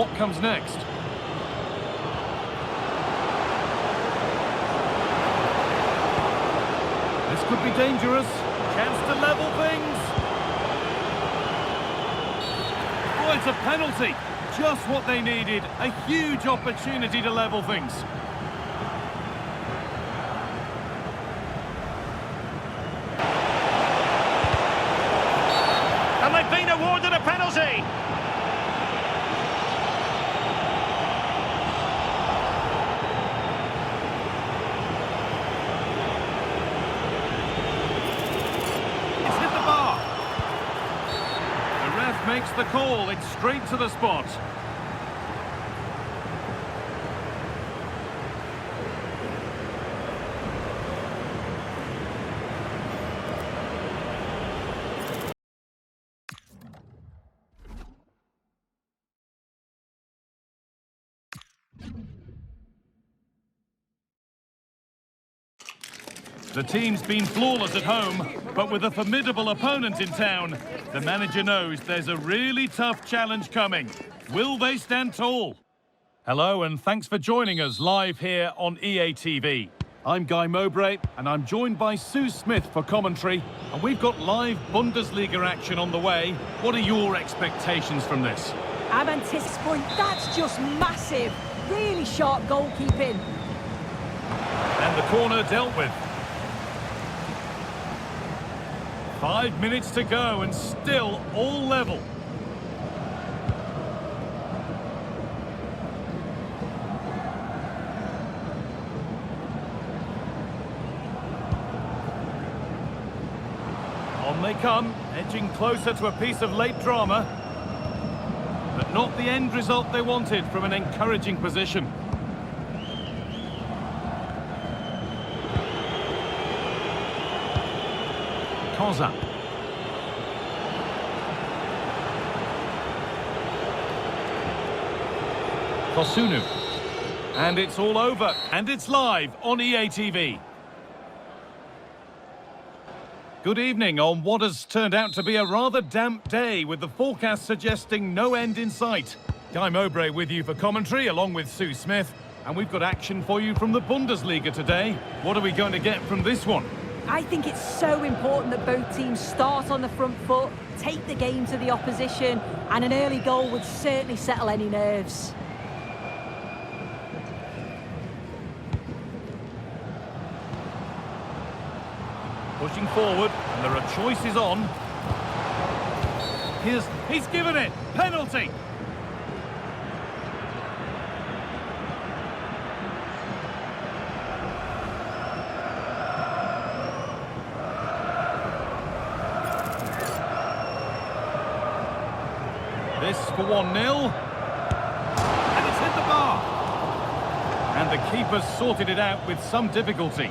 What comes next? This could be dangerous. Chance to level things. Oh, it's a penalty. Just what they needed. A huge opportunity to level things. And they've been awarded a penalty. It's hit the bar. The ref makes the call. It's straight to the spot. The team's been flawless at home, but with a formidable opponent in town, the manager knows there's a really tough challenge coming. Will they stand tall? Hello, and thanks for joining us live here on EATV. I'm Guy Mowbray, and I'm joined by Sue Smith for commentary, and we've got live Bundesliga action on the way. What are your expectations from this? I'm anticipating. That's just massive. Really sharp goalkeeping. And the corner dealt with. 5 minutes to go and still all level. On they come, edging closer to a piece of late drama. But not the end result they wanted from an encouraging position. Koza. Kosunu. And it's all over. And it's live on EATV. Good evening on what has turned out to be a rather damp day, with the forecast suggesting no end in sight. Guy Mowbray with you for commentary, along with Sue Smith. And we've got action for you from the Bundesliga today. What are we going to get from this one? I think it's so important that both teams start on the front foot, take the game to the opposition, and an early goal would certainly settle any nerves. Pushing forward, and there are choices on. He's given it! Penalty! This for 1-0. And it's hit the bar. And the keeper's sorted it out with some difficulty.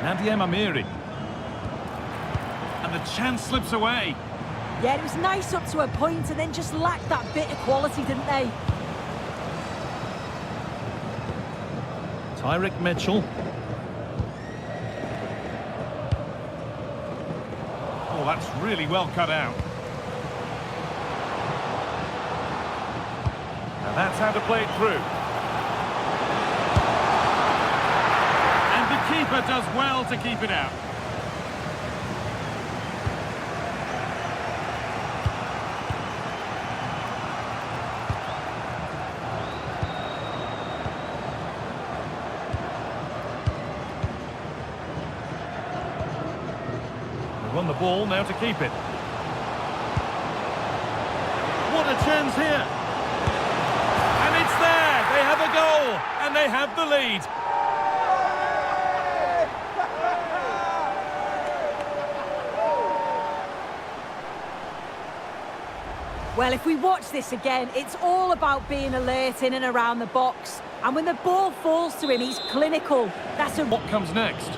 Nadia Mamiri. And the chance slips away. Yeah, it was nice up to a point and then just lacked that bit of quality, didn't they? Tyrick Mitchell. Oh, that's really well cut out. And that's how to play it through. And the keeper does well to keep it out. Won the ball, now to keep it. What a chance here! And it's there! They have a goal, and they have the lead. Well, if we watch this again, it's all about being alert in and around the box. And when the ball falls to him, he's clinical. That's a... What comes next?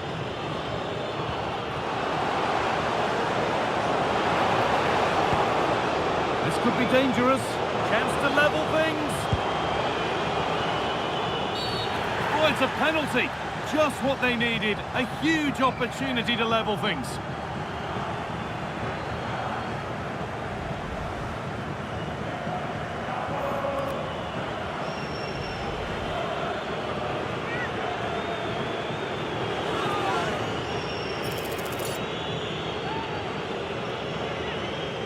This could be dangerous. Chance to level things. Oh, It's a penalty. Just what they needed. A huge opportunity to level things.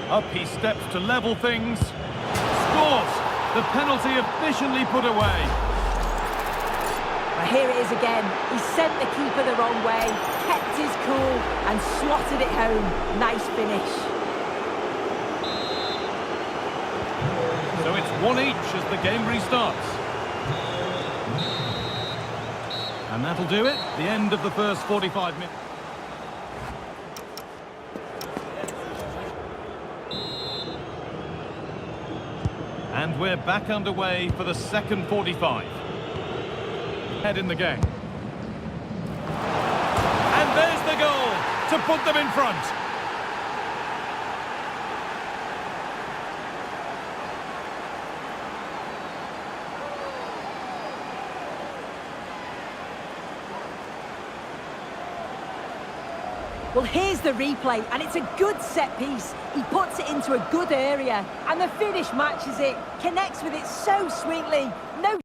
Up he steps to level things. Scores! The penalty efficiently put away. Well, here it is again. He sent the keeper the wrong way, kept his cool and slotted it home. Nice finish. So it's 1 each as the game restarts. And that'll do it. The end of the first 45 minutes. And we're back underway for the second 45. Head in the game. And there's the goal to put them in front. Well, here's the replay, and it's a good set piece. He puts it into a good area, and the finish matches it, connects with it so sweetly. No.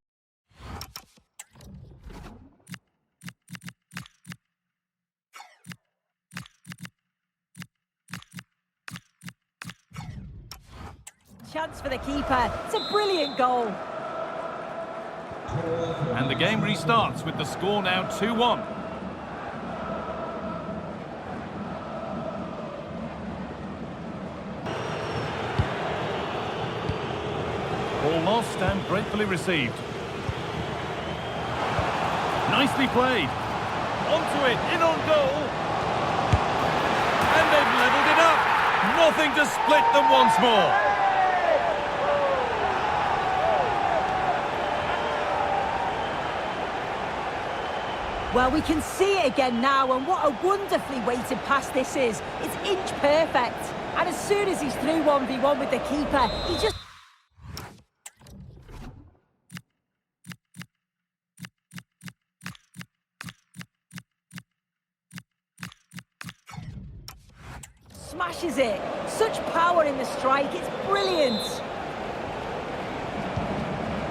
Chance for the keeper. It's a brilliant goal. And the game restarts with the score now 2-1. Ball lost and gratefully received. Nicely played. Onto it, in on goal. And they've levelled it up. Nothing to split them once more. Well, we can see it again now, and what a wonderfully weighted pass this is. It's inch perfect. And as soon as he's through 1v1 with the keeper, he just... smashes it. Such power in the strike, it's brilliant.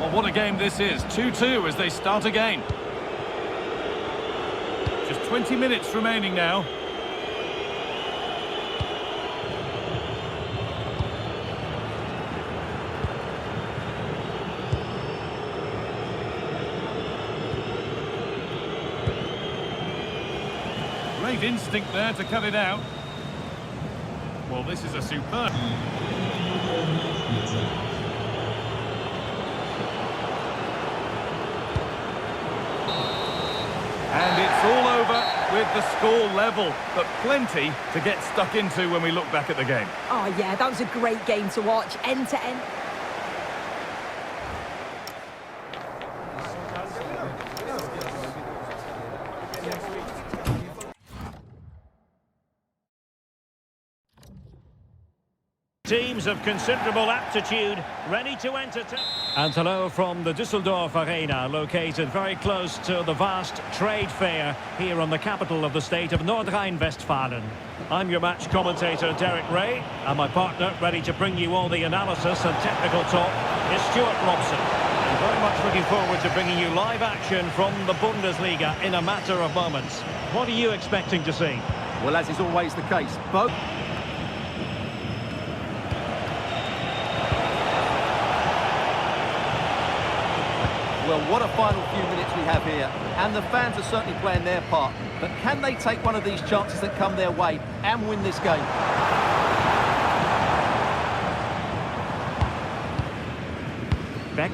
Well, what a game this is. 2-2 as they start again. Just 20 minutes remaining now. Great instinct there to cut it out. Well, this is a superb. And it's all over with the score level, but plenty to get stuck into when we look back at the game. Oh yeah, that was a great game to watch, end to end. Teams of considerable aptitude, ready to entertain. And hello from the Düsseldorf Arena, located very close to the vast trade fair here on the capital of the state of Nordrhein-Westfalen. I'm your match commentator, Derek Ray, and my partner, ready to bring you all the analysis and technical talk, is Stuart Robson. And very much looking forward to bringing you live action from the Bundesliga in a matter of moments. What are you expecting to see? Well, as is always the case, both... Well, what a final few minutes we have here, and the fans are certainly playing their part. But can they take one of these chances that come their way and win this game? Beck.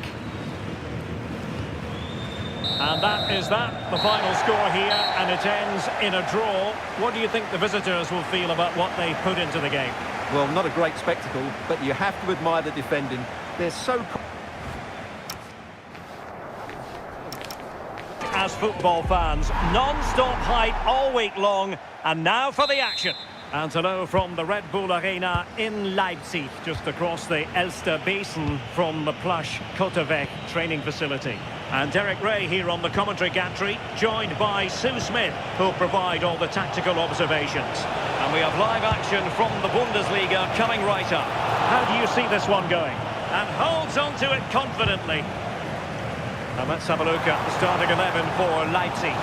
And that is the final score here, and it ends in a draw. What do you think the visitors will feel about what they put into the game? Well, not a great spectacle, but you have to admire the defending. They're so... As football fans, non-stop hype all week long, and now for the action. And hello from the Red Bull Arena in Leipzig, just across the Elster Basin from the plush Kotterweg training facility. And Derek Ray here on the commentary gantry, joined by Sue Smith, who'll provide all the tactical observations. And we have live action from the Bundesliga coming right up. How do you see this one going? And holds on to it confidently. And let's have a look at the starting 11 for Leipzig.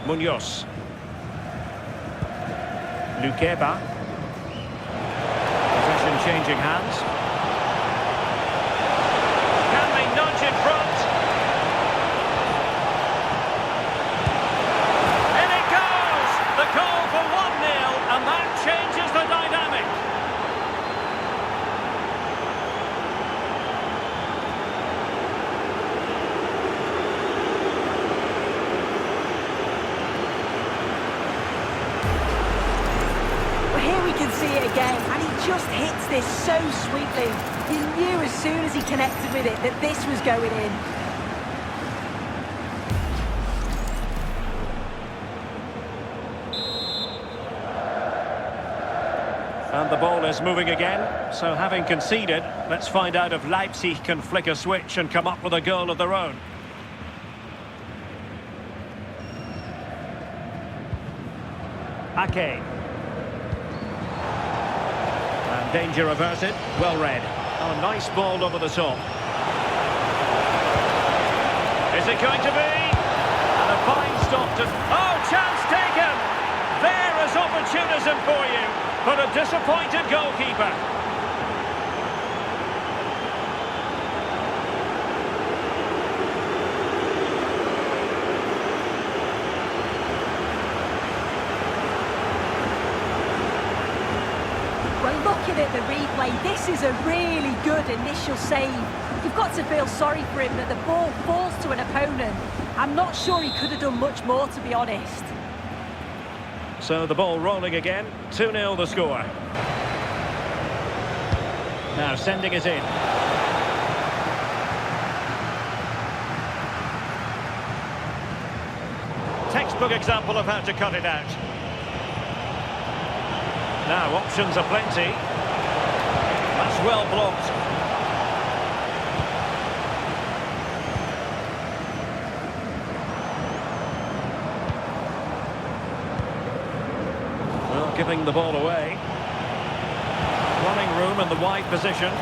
Munoz. Lukeba. Possession changing hands. Can they nudge in front? In it goes! The goal for 1-0, and that changes the dynamic. Here we can see it again, and he just hits this so sweetly. He knew as soon as he connected with it that this was going in. And the ball is moving again, so having conceded, let's find out if Leipzig can flick a switch and come up with a goal of their own. Ake. And danger averted, well read. Oh, nice ball over the top. Is it going to be? And a fine stop to... Oh, chance taken! There is opportunism for you, but a disappointed goalkeeper. Well, looking at the replay, this is a really good initial save. You've got to feel sorry for him that the ball falls to an opponent. I'm not sure he could have done much more, to be honest. So the ball rolling again, 2-0 the score. Now sending it in. Textbook example of how to cut it out. Now options are plenty. That's well blocked. Well, giving the ball away. Running room in the wide position.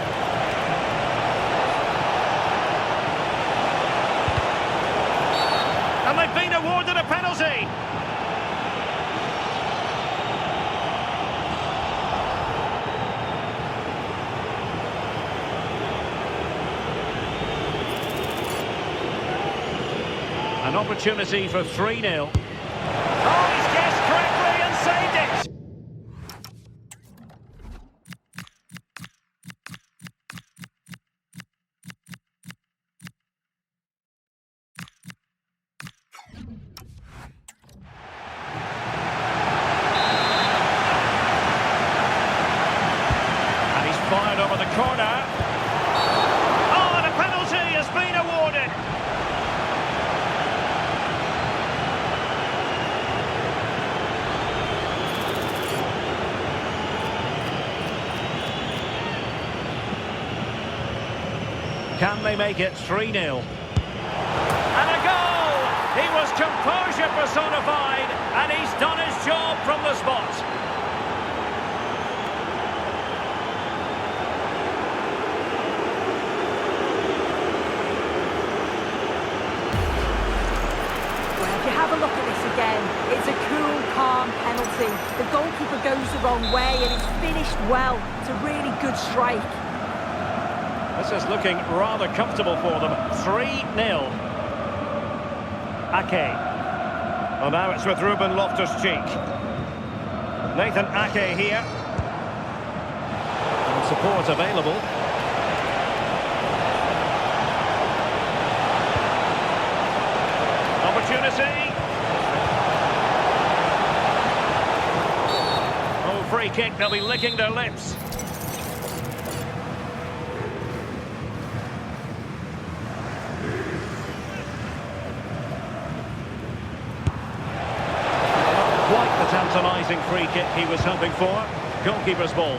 And they've been awarded a penalty. An opportunity for 3-0. Oh, he's guessed correctly and saved it! And he's fired over the corner. Oh, and a penalty has been awarded! Can they make it 3-0? And a goal! He was composure personified, and he's done his job from the spot. Well, if you have a look at this again, it's a cool, calm penalty. The goalkeeper goes the wrong way, and it's finished well. It's a really good strike. This is looking rather comfortable for them. 3-0. Ake. Well, now it's with Ruben Loftus-Cheek. Nathan Ake here. And support available. Opportunity. Oh, free kick. They'll be licking their lips. Quite the tantalising free kick he was hoping for. Goalkeeper's ball.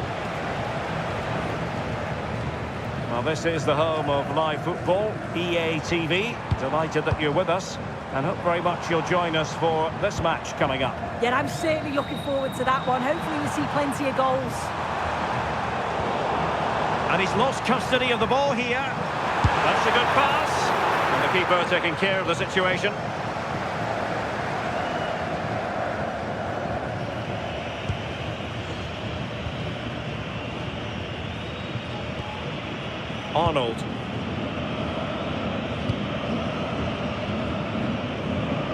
Well, this is the home of live football, EA TV. Delighted that you're with us, and hope very much you'll join us for this match coming up. Yeah, I'm certainly looking forward to that one. Hopefully we'll see plenty of goals. And he's lost custody of the ball here. That's a good pass. And the keeper taking care of the situation. Arnold.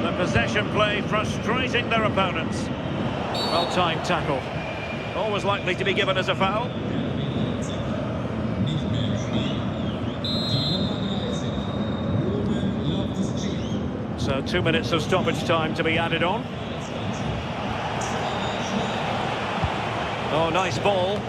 The possession play frustrating their opponents. Well-timed tackle. Always likely to be given as a foul. So 2 minutes of stoppage time to be added on. Oh, nice ball.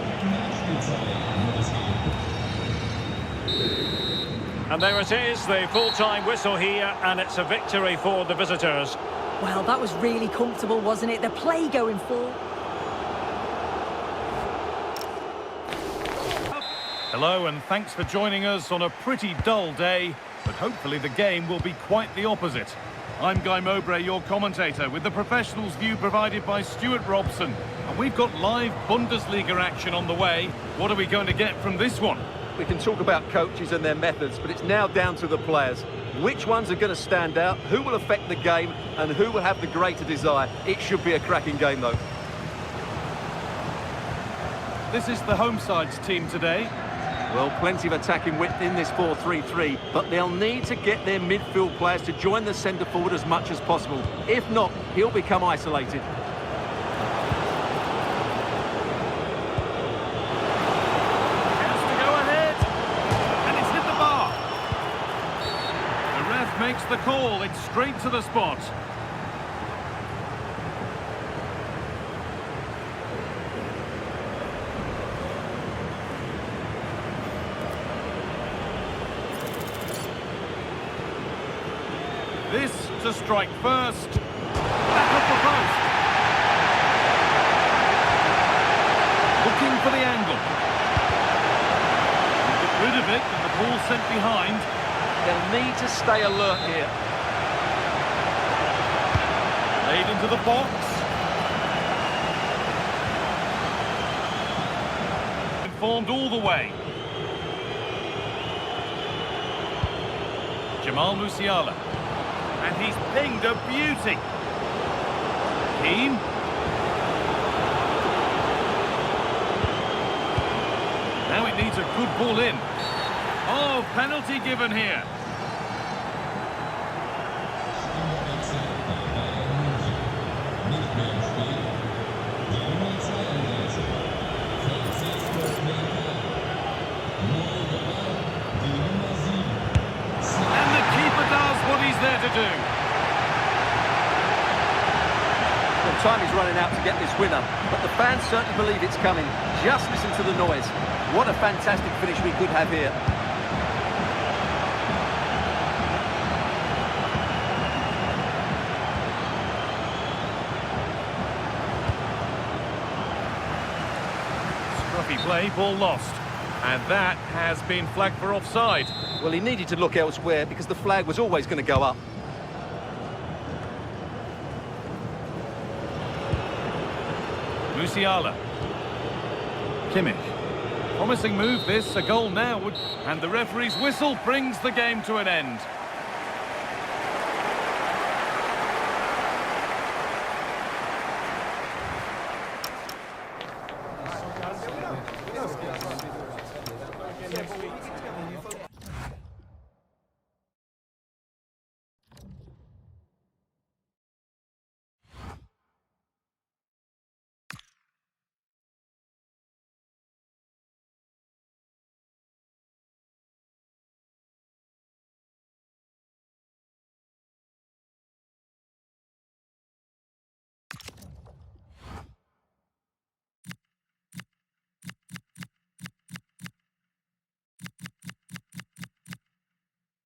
And there it is, the full-time whistle here, and it's a victory for the visitors. Well, that was really comfortable, wasn't it? The play going forward. Hello and thanks for joining us on a pretty dull day, but hopefully the game will be quite the opposite. I'm Guy Mowbray, your commentator, with the professionals' view provided by Stuart Robson. And we've got live Bundesliga action on the way. What are we going to get from this one? We can talk about coaches and their methods, but it's now down to the players. Which ones are going to stand out, who will affect the game, and who will have the greater desire? It should be a cracking game, though. This is the home side's team today. Well, plenty of attacking width in this 4-3-3, but they'll need to get their midfield players to join the centre forward as much as possible. If not, he'll become isolated. Makes the call, it's straight to the spot. This to strike first. Back up the post. Looking for the angle. Get rid of it and the ball sent behind. They'll need to stay alert here. Laid into the box. Informed all the way. Jamal Musiala. And he's pinged a beauty. Keane. Now it needs a good ball in. Oh, penalty given here. And the keeper does what he's there to do. Well, time is running out to get this winner, but the fans certainly believe it's coming. Just listen to the noise. What a fantastic finish we could have here. Scruffy play, ball lost. And that has been flagged for offside. Well, he needed to look elsewhere because the flag was always going to go up. Musiala. Kimmich. Promising move this, a goal now would... And the referee's whistle brings the game to an end.